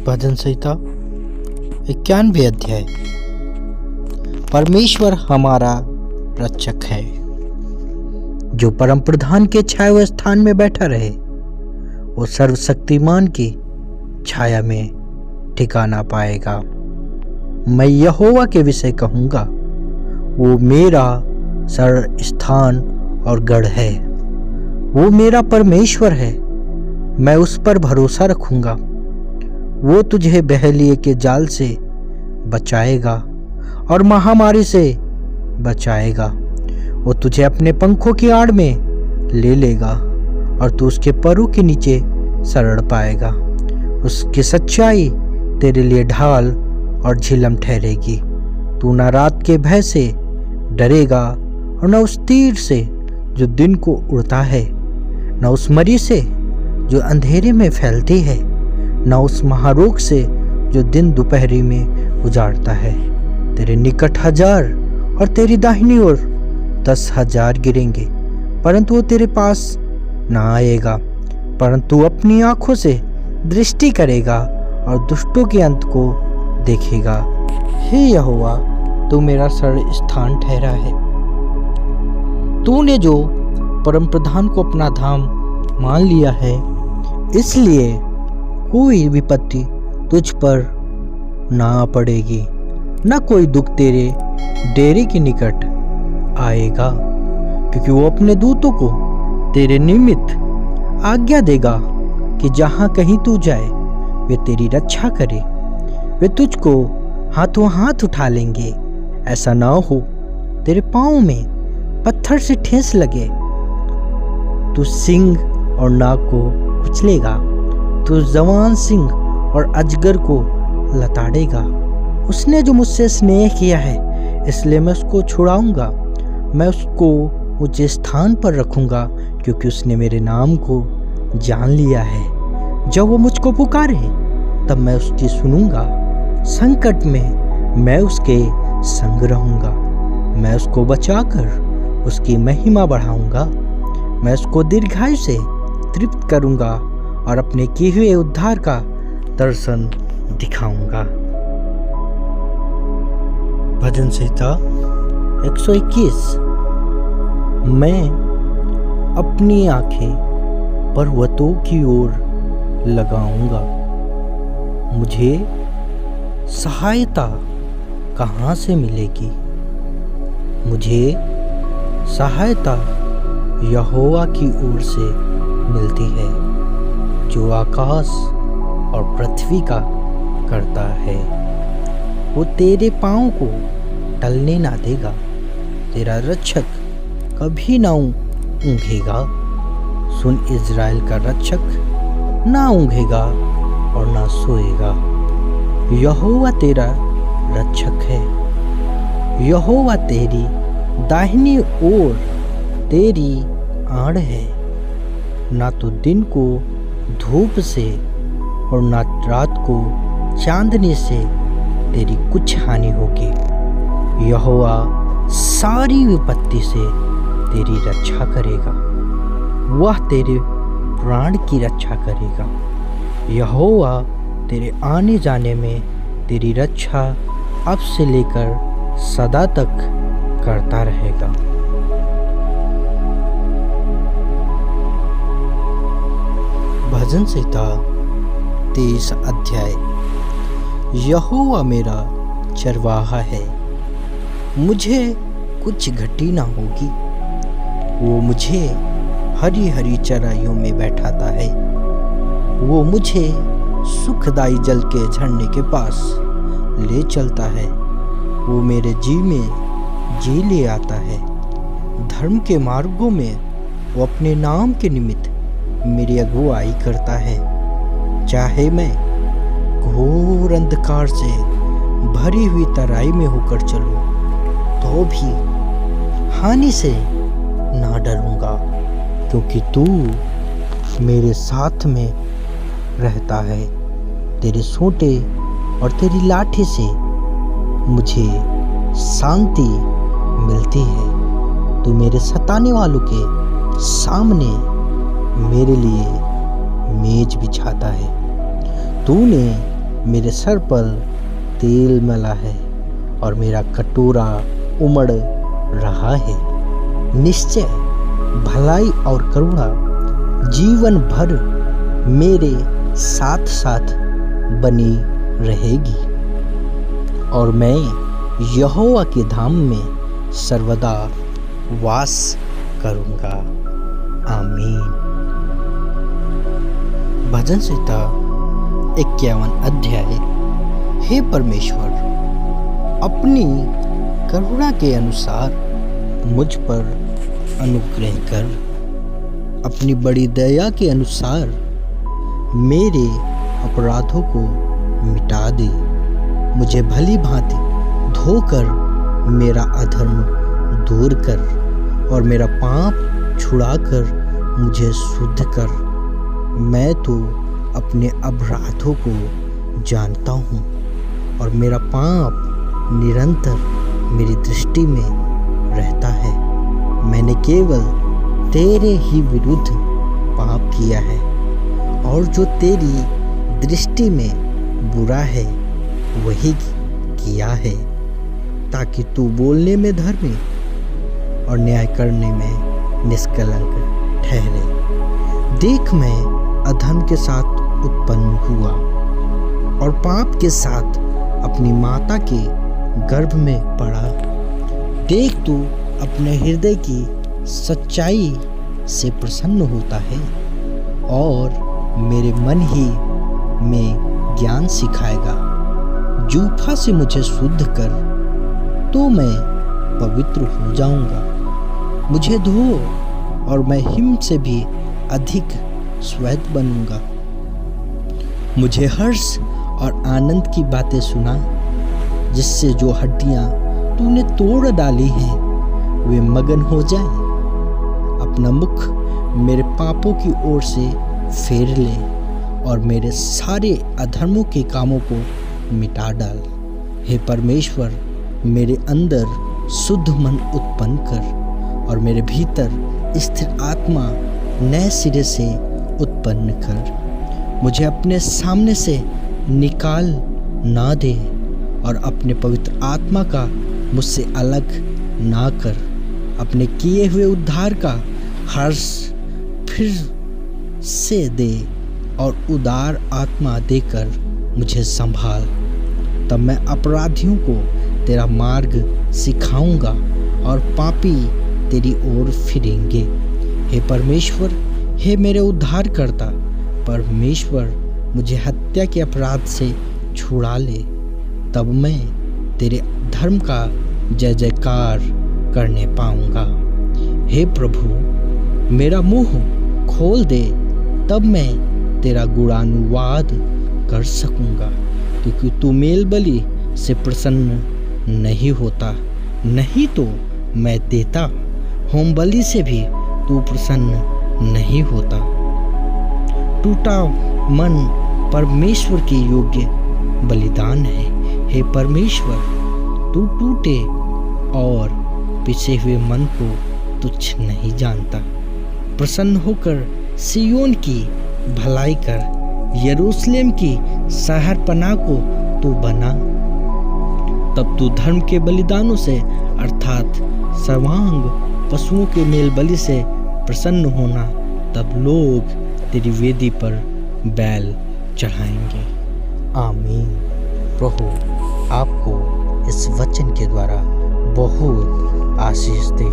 भजन संहिता 91 अध्याय। परमेश्वर हमारा रक्षक है। जो परम प्रधान के छाए हुए स्थान में बैठा रहे, वो सर्वशक्तिमान की छाया में ठिकाना पाएगा। मैं यहोवा के विषय कहूँगा, वो मेरा शरण स्थान और गढ़ है। वो मेरा परमेश्वर है, मैं उस पर भरोसा रखूँगा। वो तुझे बहेलिए के जाल से बचाएगा और महामारी से बचाएगा। वो तुझे अपने पंखों की आड़ में ले लेगा और तू उसके परों के नीचे शरण पाएगा। उसकी सच्चाई तेरे लिए ढाल और झिलम ठहरेगी। तू न रात के भय से डरेगा और न उस तीर से जो दिन को उड़ता है, न उस मरी से जो अंधेरे में फैलती है, न उस महारोग से जो दिन दोपहरी में उजाड़ता है। तेरे निकट 1000 और तेरी दाहिनी ओर 10,000 गिरेंगे, परंतु वो तेरे पास ना आएगा। परंतु अपनी आंखों से दृष्टि करेगा और दुष्टों के अंत को देखेगा। हे यहोवा, तू मेरा शरण स्थान ठहरा है। तूने जो परम प्रधान को अपना धाम मान लिया है, इसलिए कोई विपत्ति तुझ पर ना पड़ेगी, न कोई दुख तेरे डेरे के निकट आएगा, क्योंकि वो अपने दूतों को तेरे निमित्त आज्ञा देगा कि जहाँ कहीं तू जाए वे तेरी रक्षा करे। वे तुझको हाथों हाथ उठा लेंगे, ऐसा ना हो तेरे पाँव में पत्थर से ठेस लगे। तू सिंह और नाग को कुचलेगा, तू जवान सिंह और अजगर को लताड़ेगा। उसने जो मुझसे स्नेह किया है, इसलिए मैं उसको छुड़ाऊंगा। मैं उसको ऊंचे स्थान पर रखूंगा, क्योंकि उसने मेरे नाम को जान लिया है। जब वो मुझको पुकारे, तब मैं उसकी सुनूंगा। संकट में मैं उसके संग रहूंगा। मैं उसको बचाकर उसकी महिमा बढ़ाऊंगा। मैं उसको दीर्घायु से तृप्त करूंगा और अपने किए हुए उद्धार का दर्शन दिखाऊंगा। भजन संहिता 121। मैं अपनी आंखें पर्वतों की ओर लगाऊंगा। मुझे सहायता कहाँ से मिलेगी? मुझे सहायता यहोवा की ओर से मिलती है, जो आकाश और पृथ्वी का करता है। वो तेरे पाँव को टलने ना देगा। तेरा रक्षक कभी ना ऊँघेगा। सुन, इज़राइल का रक्षक ना ऊँघेगा और ना सोएगा। यहोवा तेरा रक्षक है। यहोवा तेरी दाहिनी ओर तेरी आड़ है। ना तो दिन को धूप से और ना रात को चांदनी से तेरी कुछ हानि होगी। यहोवा सारी विपत्ति से तेरी रक्षा करेगा। वह तेरे प्राण की रक्षा करेगा। यहोवा तेरे आने जाने में तेरी रक्षा अब से लेकर सदा तक करता रहेगा। भजन संहिता 23 अध्याय। यहोवा मेरा चरवाहा है, मुझे कुछ घटी ना होगी। वो मुझे हरी हरी चराइयों में बैठाता है। वो मुझे सुखदाई जल के झरने के पास ले चलता है। वो मेरे जी में जी ले आता है। धर्म के मार्गों में वो अपने नाम के निमित्त मेरी अगुवाई करता है। चाहे मैं घोर अंधकार से भरी हुई तराई में होकर चलूं, तो भी हानि से ना डरूंगा, क्योंकि तू मेरे साथ में रहता है। तेरे सोंटे और तेरी लाठी से मुझे शांति मिलती है। तू मेरे सताने वालों के सामने मेरे लिए मेज बिछाता है। तूने मेरे सर पर तेल मला है और मेरा कटोरा उमड़ रहा है। निश्चय भलाई और करुणा जीवन भर मेरे साथ साथ बनी रहेगी और मैं यहोवा के धाम में सर्वदा वास करूंगा। आमीन। भजन संहिता 51 अध्याय। हे परमेश्वर, अपनी करुणा के अनुसार मुझ पर अनुग्रह कर। अपनी बड़ी दया के अनुसार मेरे अपराधों को मिटा दे। मुझे भली भांति धोकर मेरा अधर्म दूर कर और मेरा पाप छुड़ाकर मुझे शुद्ध कर। मैं तो अपने अपराधों को जानता हूँ और मेरा पाप निरंतर मेरी दृष्टि में रहता है। मैंने केवल तेरे ही विरुद्ध पाप किया है और जो तेरी दृष्टि में बुरा है वही किया है, ताकि तू बोलने में धर्मी और न्याय करने में निष्कलंक ठहरे। देख, मैं अधर्म के साथ उत्पन्न हुआ और पाप के साथ अपनी माता के गर्भ में पड़ा। देख, तू अपने हृदय की सच्चाई से प्रसन्न होता है और मेरे मन ही में ज्ञान सिखाएगा। जूफा से मुझे शुद्ध कर तो मैं पवित्र हो जाऊंगा। मुझे धो और मैं हिम से भी अधिक श्वेत बनूंगा। मुझे हर्ष और आनंद की बातें सुना, जिससे जो हड्डियां तूने तोड़ डाली हैं वे मगन हो जाएं। अपना मुख मेरे पापों की ओर से फेर ले और मेरे सारे अधर्मों के कामों को मिटा डाल। हे परमेश्वर, मेरे अंदर शुद्ध मन उत्पन्न कर और मेरे भीतर स्थिर आत्मा नए सिरे से उत्पन्न कर। मुझे अपने सामने से निकाल ना दे और अपने पवित्र आत्मा का मुझसे अलग ना कर। अपने किए हुए उद्धार का हर्ष फिर से दे और उदार आत्मा देकर मुझे संभाल। तब मैं अपराधियों को तेरा मार्ग सिखाऊंगा और पापी तेरी ओर फिरेंगे। हे परमेश्वर, हे मेरे उद्धारकर्ता परमेश्वर, मुझे हत्या के अपराध से छुड़ा ले। तब मैं तेरे धर्म का जय जयकार करने पाऊंगा। हे प्रभु, मेरा मुंह खोल दे, तब मैं तेरा गुणानुवाद कर सकूंगा, क्योंकि तू मेल बलि से प्रसन्न नहीं होता, नहीं तो मैं देता। होम बलि से भी तू प्रसन्न नहीं होता। टूटा मन परमेश्वर के योग्य बलिदान है। हे परमेश्वर, तू टूटे और पिसे हुए मन को तुच्छ नहीं जानता। प्रसन्न होकर सियोन की भलाई कर, यरूशलेम की शहरपनाह को तू बना। तब तू धर्म के बलिदानों से अर्थात सर्वांग पशुओं के मेल बलि से प्रसन्न होना। तब लोग तेरी वेदी पर बैल चढ़ाएंगे। आमीन। प्रभु आपको इस वचन के द्वारा बहुत आशीष दे।